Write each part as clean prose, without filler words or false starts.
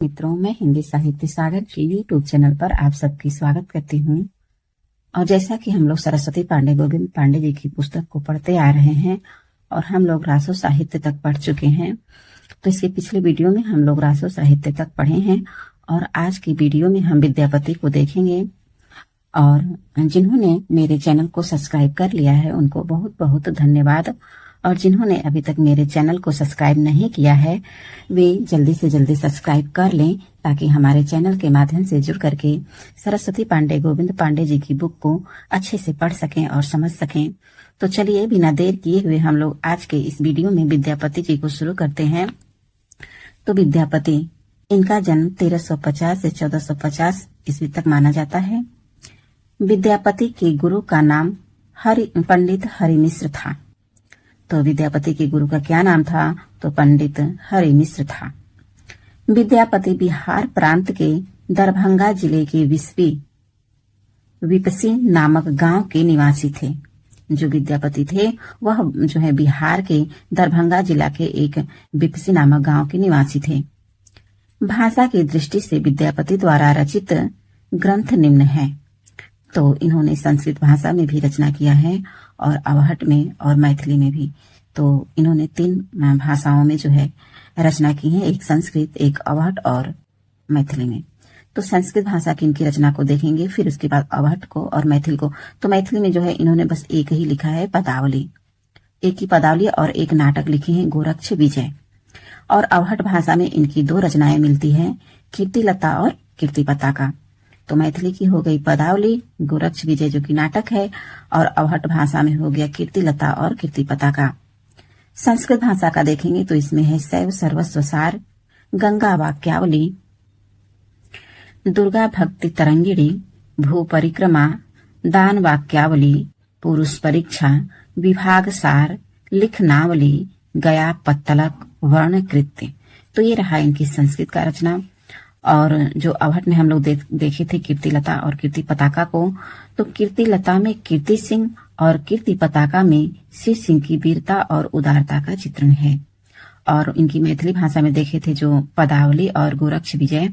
मित्रों, मैं हिंदी साहित्य सागर के यूट्यूब चैनल पर आप सबकी स्वागत करती हूँ। और जैसा कि हम लोग सरस्वती पांडे गोविंद पांडे जी की पुस्तक को पढ़ते आ रहे हैं और हम लोग रासो साहित्य तक पढ़ चुके हैं, तो इसके पिछले वीडियो में हम लोग रासो साहित्य तक पढ़े हैं और आज की वीडियो में हम विद्यापति को देखेंगे। और जिन्होंने मेरे चैनल को सब्सक्राइब कर लिया है उनको बहुत बहुत धन्यवाद, और जिन्होंने अभी तक मेरे चैनल को सब्सक्राइब नहीं किया है वे जल्दी से जल्दी सब्सक्राइब कर लें, ताकि हमारे चैनल के माध्यम से जुड़ करके सरस्वती पांडे गोविंद पांडे जी की बुक को अच्छे से पढ़ सकें और समझ सकें। तो चलिए बिना देर किए हुए हम लोग आज के इस वीडियो में विद्यापति जी को शुरू करते हैं। तो विद्यापति, इनका जन्म 1350 से 1450 ईस्वी तक माना जाता है। विद्यापति के गुरु का नाम पंडित हरि मिश्र था। तो विद्यापति के गुरु का क्या नाम था? तो पंडित हरि मिश्र था। विद्यापति बिहार प्रांत के दरभंगा जिले के विपसी नामक गांव के निवासी थे। जो विद्यापति थे वह जो है बिहार के दरभंगा जिला के एक विपसी नामक गांव के निवासी थे। भाषा की दृष्टि से विद्यापति द्वारा रचित ग्रंथ निम्न है। तो इन्होंने संस्कृत भाषा में भी रचना किया है और अवहट में और मैथिली में भी। तो इन्होंने 3 भाषाओं में जो है रचना की है, एक संस्कृत, एक अवहट और मैथिली में। तो संस्कृत भाषा की इनकी रचना को देखेंगे, फिर उसके बाद अवहट को और मैथिल को। तो मैथिली में जो है इन्होंने बस एक ही लिखा है, पदावली, एक ही पदावली और एक नाटक लिखे हैं, गोरक्ष विजय। और अवहट भाषा में इनकी 2 रचनाएं मिलती है, कीर्तिलता और कीर्ति पताका। तो मैथिली की हो गई पदावली, गोरक्ष विजय जो कि नाटक है, और अवहट भाषा में हो गया कीर्तिलता और कीर्ति पताका। संस्कृत भाषा का देखेंगे तो इसमें है शैव सर्वस्व सार, गंगा वाक्यावली, दुर्गा भक्ति तरंगिणी, भू परिक्रमा, दान वाक्यावली, पुरुष परीक्षा, विभाग सार, लिखनावली, गया पत्तलक, वर्ण कृत्य। तो ये रहा इनकी संस्कृत का रचना। और जो अवहट में हम लोग देखे थे कीर्तिलता और कीर्ति पताका को, तो कीर्तिलता में कीर्ति सिंह और कीर्ति पताका में शिव सिंह की वीरता और उदारता का चित्रण है। और इनकी मैथिली भाषा में देखे थे जो पदावली और गोरक्ष विजय,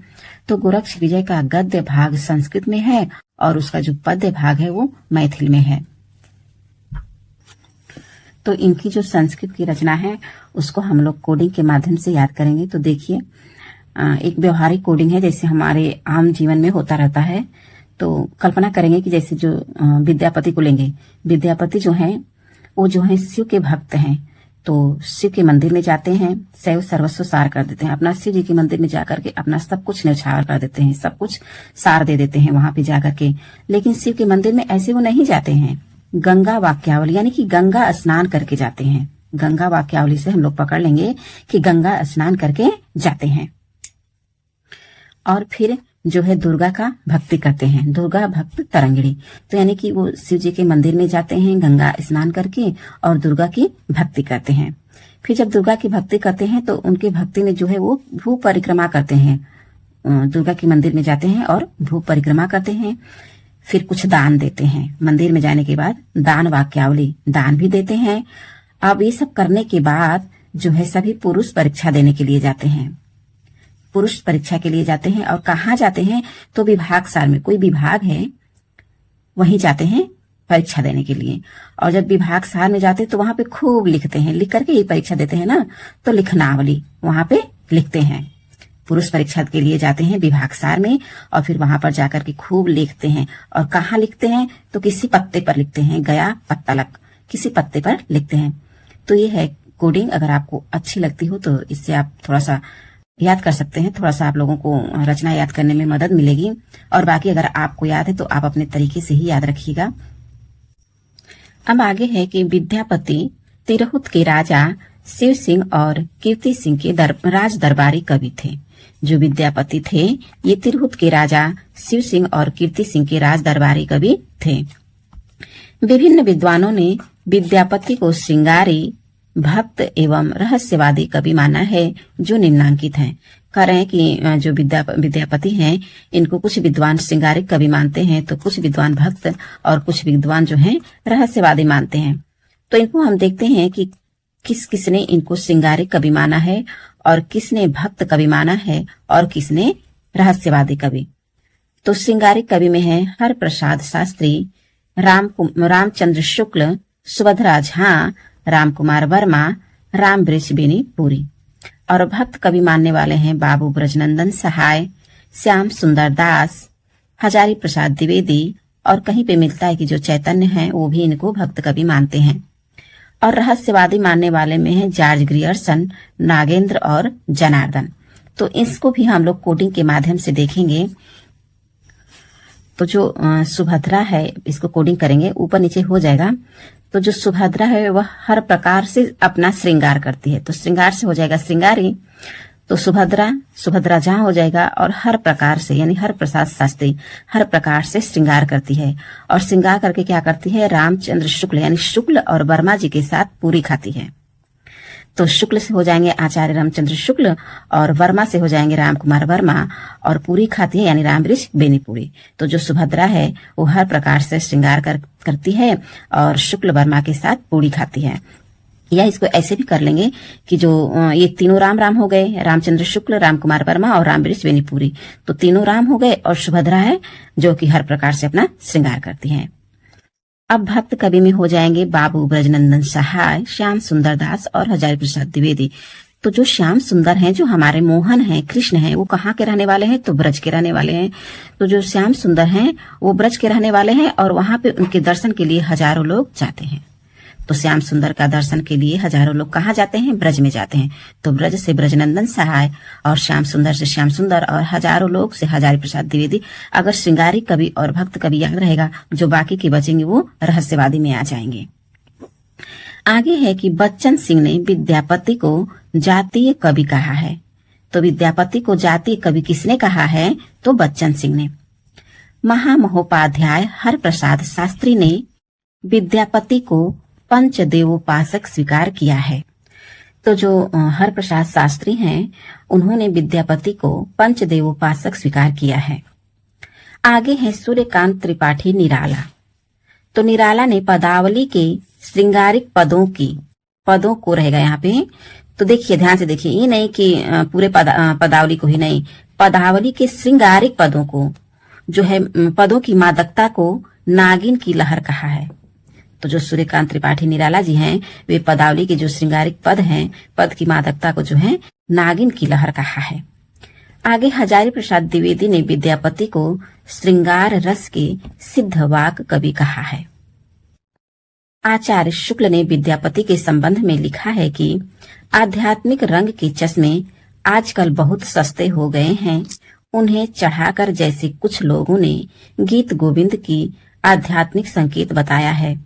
तो गोरक्ष विजय का गद्य भाग संस्कृत में है और उसका जो पद्य भाग है वो मैथिली में है। तो इनकी जो संस्कृत की रचना है उसको हम लोग कोडिंग के माध्यम से याद करेंगे। तो देखिए, एक व्यवहारिक कोडिंग है, जैसे हमारे आम जीवन में होता रहता है। तो कल्पना करेंगे कि जैसे जो विद्यापति को लेंगे, विद्यापति जो हैं वो जो है शिव के भक्त हैं। तो शिव के मंदिर में जाते हैं, शैव सर्वस्व सार कर देते हैं, अपना शिव जी के मंदिर में जाकर के अपना सब कुछ न्यौछावर कर देते हैं, सब कुछ सार दे देते हैं वहां पे जाकर के। लेकिन शिव के मंदिर में ऐसे वो नहीं जाते हैं, गंगा वाक्यावली यानी कि गंगा स्नान करके जाते हैं। गंगा वाक्यावली से हम लोग पकड़ लेंगे कि गंगा स्नान करके जाते हैं। और फिर जो है दुर्गा का भक्ति करते हैं, दुर्गा भक्त तरंगिणी। तो यानी कि वो शिव जी के मंदिर में जाते हैं गंगा स्नान करके और दुर्गा की भक्ति करते हैं। फिर जब दुर्गा की भक्ति करते हैं तो उनकी भक्ति में जो है वो भू परिक्रमा करते हैं, दुर्गा के मंदिर में जाते हैं और भू परिक्रमा करते हैं। फिर कुछ दान देते हैं, मंदिर में जाने के बाद दान वाक्यावली, दान भी देते हैं। अब ये सब करने के बाद जो है सभी पुरुष परीक्षा देने के लिए जाते हैं, पुरुष परीक्षा के लिए जाते हैं। और कहाँ जाते हैं? तो विभाग सार में, कोई विभाग है वहीं जाते हैं परीक्षा देने के लिए। और जब विभाग सार में जाते हैं तो वहां पे खूब लिखते हैं, लिख करके ये परीक्षा देते हैं ना, तो लिखनावली वहां पे लिखते हैं। पुरुष परीक्षा के लिए जाते हैं विभाग सार में और फिर वहां पर जाकर के खूब लिखते हैं। और कहाँ लिखते हैं? तो किसी पत्ते पर लिखते हैं, गया पत्तलक, किसी पत्ते पर लिखते हैं। तो ये है कोडिंग। अगर आपको अच्छी लगती हो तो इससे आप थोड़ा सा याद कर सकते हैं, थोड़ा सा आप लोगों को रचना याद करने में मदद मिलेगी। और बाकी अगर आपको याद है तो आप अपने तरीके से ही याद रखिएगा। अब आगे है कि विद्यापति तिरहुत के राजा शिव सिंह और कीर्ति सिंह के राज दरबारी कवि थे। जो विद्यापति थे ये तिरहुत के राजा शिव सिंह और कीर्ति सिंह के राज दरबारी कवि थे। विभिन्न विद्वानों ने विद्यापति को श्रृंगारी, भक्त एवं रहस्यवादी कवि माना है, जो निम्नांकित हैं। कह रहे हैं कि जो विद्यापति हैं इनको कुछ विद्वान श्रृंगारिक कवि मानते हैं, तो कुछ विद्वान भक्त और कुछ विद्वान जो हैं रहस्यवादी मानते हैं। तो इनको हम देखते हैं कि किस किसने इनको श्रृंगारिक कवि माना है और किसने भक्त कवि माना है और किसने रहस्यवादी कवि। तो श्रृंगारिक कवि में है हर प्रसाद शास्त्री, रामचंद्र शुक्ल, सुभद्रा झा, राम कुमार वर्मा, राम वृक्ष बेनीपुरी। और भक्त कवि मानने वाले हैं बाबू ब्रजनंदन सहाय, श्याम सुंदर दास, हजारी प्रसाद द्विवेदी, और कहीं पे मिलता है कि जो चैतन्य है वो भी इनको भक्त कवि मानते हैं। और रहस्यवादी मानने वाले में है जॉर्ज ग्रियर्सन, नागेंद्र और जनार्दन। तो इसको भी हम लोग कोडिंग के माध्यम से देखेंगे। तो जो सुभद्रा है इसको कोडिंग करेंगे, ऊपर नीचे हो जाएगा। तो जो सुभद्रा है वह हर प्रकार से अपना श्रृंगार करती है, तो श्रृंगार से हो जाएगा श्रृंगारी। तो सुभद्रा जहां हो जाएगा, और हर प्रकार से यानी हर प्रसाद शास्त्री हर प्रकार से श्रृंगार करती है। और श्रृंगार करके क्या करती है, रामचंद्र शुक्ल यानी शुक्ल और वर्मा जी के साथ पूरी खाती है। तो शुक्ल से हो जाएंगे आचार्य रामचंद्र शुक्ल और वर्मा से हो जाएंगे राम कुमार वर्मा, और पूरी खाती है यानी राम वृक्ष बेनीपुरी। तो जो सुभद्रा है वो हर प्रकार से श्रृंगार करती है और शुक्ल वर्मा के साथ पूरी खाती है। या इसको ऐसे भी कर लेंगे कि जो ये तीनों राम हो गए, रामचंद्र शुक्ल, राम कुमार वर्मा और राम वृक्ष बेनीपुरी। तो तीनों राम हो गए और सुभद्रा है जो कि हर प्रकार से अपना श्रृंगार करती है। अब भक्त कवि में हो जाएंगे बाबू ब्रजनंदन सहाय, श्याम सुंदर दास और हजारी प्रसाद द्विवेदी। तो जो श्याम सुंदर हैं, जो हमारे मोहन हैं, कृष्ण हैं, वो कहाँ के रहने वाले हैं, तो ब्रज के रहने वाले हैं। तो जो श्याम सुंदर हैं वो ब्रज के रहने वाले हैं और वहां पे उनके दर्शन के लिए हजारों लोग जाते हैं। तो श्याम सुंदर का दर्शन के लिए हजारों लोग कहाँ जाते हैं, ब्रज में जाते हैं। तो ब्रज से ब्रजनंदन सहाय और श्याम सुंदर से श्याम सुंदर और हजारों लोग से हजारी प्रसाद द्विवेदी। अगर श्रृंगारी कवि और भक्त कवि याद रहेगा, जो बाकी के बचेंगे वो रहस्यवादी में आ जाएंगे। आगे है कि बच्चन सिंह ने विद्यापति को जातीय कवि कहा है। तो विद्यापति को जातीय कवि किसने कहा है, तो बच्चन सिंह ने। महामहोपाध्याय हरप्रसाद शास्त्री ने विद्यापति को पंचदेवोपासक स्वीकार किया है। तो जो हरप्रसाद शास्त्री हैं उन्होंने विद्यापति को पंचदेवोपासक स्वीकार किया है। आगे है सूर्यकांत त्रिपाठी निराला। तो निराला ने पदावली के श्रृंगारिक पदों को रहेगा यहाँ पे। तो देखिए ध्यान से देखिए, ये नहीं कि पूरे पदावली को ही नहीं, पदावली के श्रृंगारिक पदों को जो है पदों की मादकता को नागिन की लहर कहा है। तो जो सूर्यकांत त्रिपाठी निराला जी हैं वे पदावली के जो श्रृंगारिक पद हैं, पद की मादकता को जो है नागिन की लहर कहा है। आगे हजारी प्रसाद द्विवेदी ने विद्यापति को श्रृंगार रस के सिद्धवाक कवि कहा है। आचार्य शुक्ल ने विद्यापति के संबंध में लिखा है कि आध्यात्मिक रंग के चश्मे आजकल बहुत सस्ते हो गए हैं, उन्हें चढ़ाकर जैसे कुछ लोगों ने गीत गोविंद की आध्यात्मिक संकेत बताया है,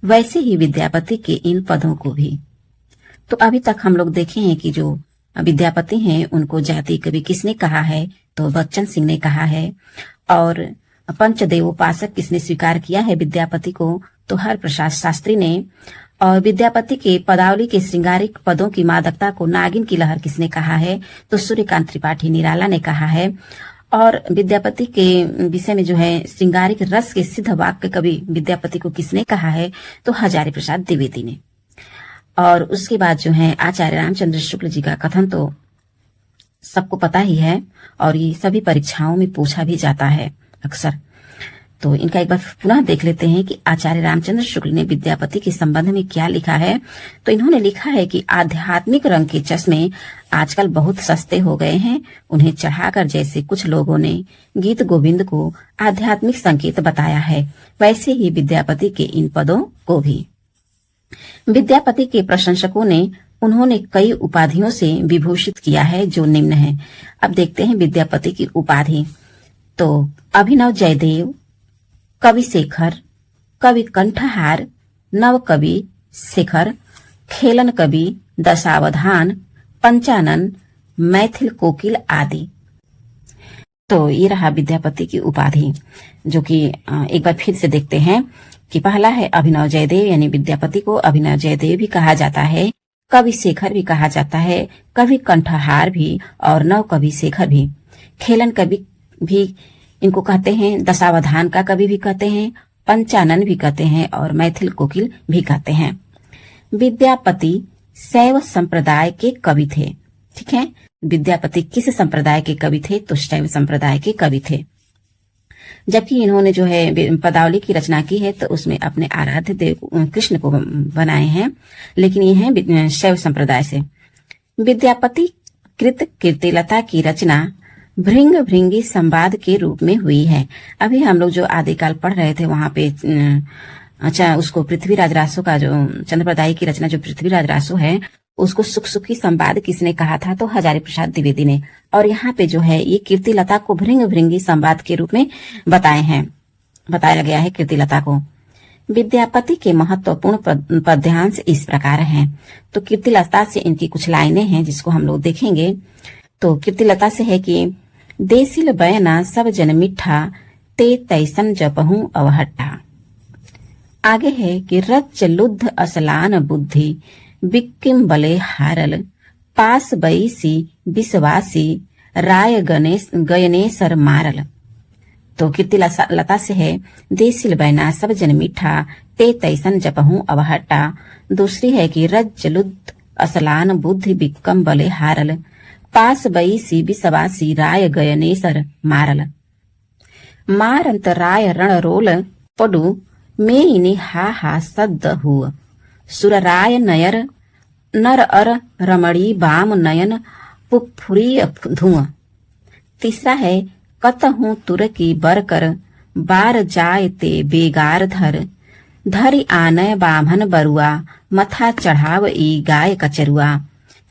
वैसे ही विद्यापति के इन पदों को भी। तो अभी तक हम लोग देखे हैं कि जो विद्यापति हैं उनको जातीय कवि किसने कहा है, तो बच्चन सिंह ने कहा है। और पंचदेवोपासक किसने स्वीकार किया है विद्यापति को, तो हरप्रसाद शास्त्री ने। और विद्यापति के पदावली के श्रृंगारिक पदों की मादकता को नागिन की लहर किसने कहा है, तो सूर्यकांत त्रिपाठी निराला ने कहा है। और विद्यापति के विषय में जो है श्रृंगारिक रस के सिद्ध वाक्य कवि विद्यापति को किसने कहा है, तो हजारी प्रसाद द्विवेदी ने। और उसके बाद जो है आचार्य रामचंद्र शुक्ल जी का कथन तो सबको पता ही है और ये सभी परीक्षाओं में पूछा भी जाता है अक्सर। तो इनका एक बार पुनः देख लेते हैं कि आचार्य रामचंद्र शुक्ल ने विद्यापति के संबंध में क्या लिखा है। तो इन्होंने लिखा है कि आध्यात्मिक रंग के चश्मे आजकल बहुत सस्ते हो गए हैं, उन्हें चढ़ाकर जैसे कुछ लोगों ने गीत गोविंद को आध्यात्मिक संकेत बताया है, वैसे ही विद्यापति के इन पदों को भी। विद्यापति के प्रशंसकों ने उन्होंने कई उपाधियों से विभूषित किया है जो निम्न है। अब देखते हैं विद्यापति की उपाधि। तो अभिनव जयदेव, कवि शेखर, कवि कंठहार, नव कवि शेखर, खेलन कवि, दशावधान, पंचानन, मैथिल कोकिल आदि। तो ये रहा विद्यापति की उपाधि, जो कि एक बार फिर से देखते हैं कि पहला है अभिनव जयदेव, यानी विद्यापति को अभिनव जयदेव भी कहा जाता है, कवि शेखर भी कहा जाता है, कवि कंठहार भी और नव कवि शेखर भी, खेलन कवि भी इनको कहते हैं, दशावधान का कवि भी कहते हैं, पंचानन भी कहते हैं और मैथिल कोकिल भी कहते हैं। विद्यापति शैव संप्रदाय के कवि थे। ठीक है, विद्यापति किस संप्रदाय के कवि थे? तो शैव संप्रदाय के कवि थे। जबकि इन्होंने जो है पदावली की रचना की है तो उसमें अपने आराध्य देव कृष्ण को बनाए हैं, लेकिन ये हैं शैव संप्रदाय से। विद्यापति कृत कीर्तिलता की रचना भृंग भृंगी संवाद के रूप में हुई है। अभी हम लोग जो आदिकाल पढ़ रहे थे वहां पे अच्छा उसको पृथ्वीराज रासो का जो चंद्रप्रदायी की रचना जो पृथ्वीराज रासो है उसको सुख सुखी संवाद किसने कहा था? तो हजारी प्रसाद द्विवेदी ने। और यहाँ पे जो है ये कीर्तिलता को भृंग भृंगी संवाद के रूप में बताया गया है कीर्तिलता को। विद्यापति के महत्वपूर्ण पद्यांश इस प्रकार हैं। तो कीर्तिलता से इनकी कुछ लाइनें हैं जिसको हम लोग देखेंगे। तो कीर्तिलता से है कि देसिल बयना सब जन मिठा ते तैसन जपहू अवहट्ठा। आगे है कि रच लुद्ध असलान बुद्धि बिक्किम बले हारल पास बईसी विश्वासी राय गयनेसर मारल। तो कीर्तिलता से है देसिल बैना सब जन मीठा ते तैसन जपहू अवहट्टा। दूसरी है कि रज लुद्ध असलान बुद्धि बिक्कम बले हारल पास बईसी विश्वासी राय गयनेसर मारल। मारंत राय रण रोल पडु मेइनि हा सद्द हुआ सुरराय नयर नर अर रमणी बाम नयन पुफुरी धुआं। तीसरा है कतहूं तुर की बरकर बार जाय ते बेगार धरि आनय बामन बरुआ मथा चढ़ाव ई गाय कचरुआ।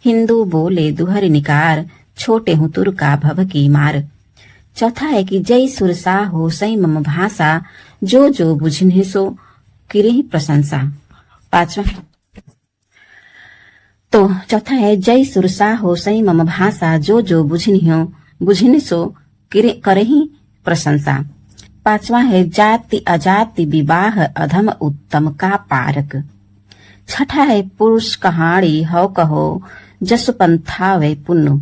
हिंदू बोले दुहर निकार छोटे हूं तुर का भव की मार। चौथा है कि जय सुरसा हो सई मम भाषा जो जो बुझने सो किरहि प्रशंसा। पांचवा तो चौथा है जय सुरसा हो सई मम भाषा जो जो बुझनि सो करहि प्रशंसा। पांचवा है जाति अजाति विवाह अधम उत्तम का पारक। छठा है पुरुष कहाड़ी हौ कहो जसु पंथा वे पुण्य।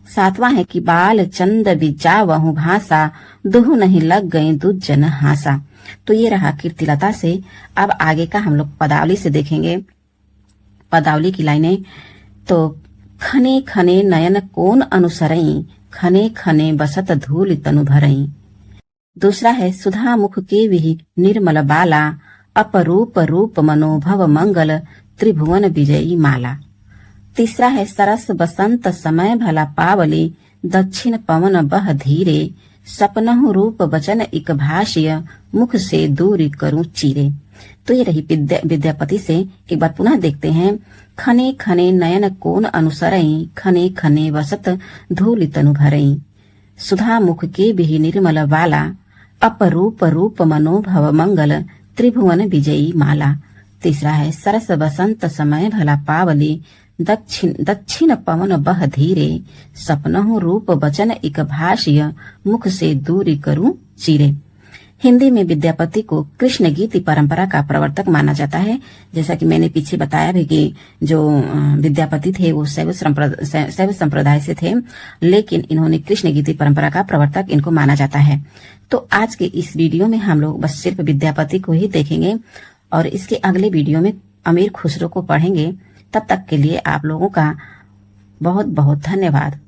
सातवां है कि बाल चंद बिजा वहु भाषा दुहु नहीं लग गई दुजन हासा। तो ये रहा कीर्तिलता से। अब आगे का हम लोग पदावली से देखेंगे। पदावली की लाइनें तो खने खने नयन कोन अनुसरई खने खने बसत धूल तनु भरई। दूसरा है सुधा मुख के विहि निर्मल बाला अपरूप रूप मनोभव मंगल त्रिभुवन विजयी माला। तीसरा है सरस बसंत समय भला पावली दक्षिण पवन बह धीरे सपनहु रूप वचन इक भाष्य मुख से दूरी करूं चीरे। तो ये रही विद्यापति से। एक बार पुनः देखते हैं। खने खने नयन कोन अनुसरई खने खने वसत धूलि तनु भरई सुधा मुख के बिहि निर्मल बाला अपरूप रूप मनोभव मंगल त्रिभुवन विजयी माला। तीसरा है सरस बसंत समय भला पावली दक्षिण पवन बह धीरे सपनहु रूप वचन इक भाष्य मुख से दूरी करूं चीरे। हिंदी में विद्यापति को कृष्ण गीति परंपरा का प्रवर्तक माना जाता है। जैसा कि मैंने पीछे बताया भी कि जो विद्यापति थे वो शैव संप्रदाय से थे, लेकिन इन्होंने कृष्ण गीति परंपरा का प्रवर्तक इनको माना जाता है। तो आज के इस वीडियो में हम लोग बस सिर्फ विद्यापति को ही देखेंगे और इसके अगले वीडियो में अमीर खुसरो को पढ़ेंगे। तब तक के लिए आप लोगों का बहुत बहुत धन्यवाद।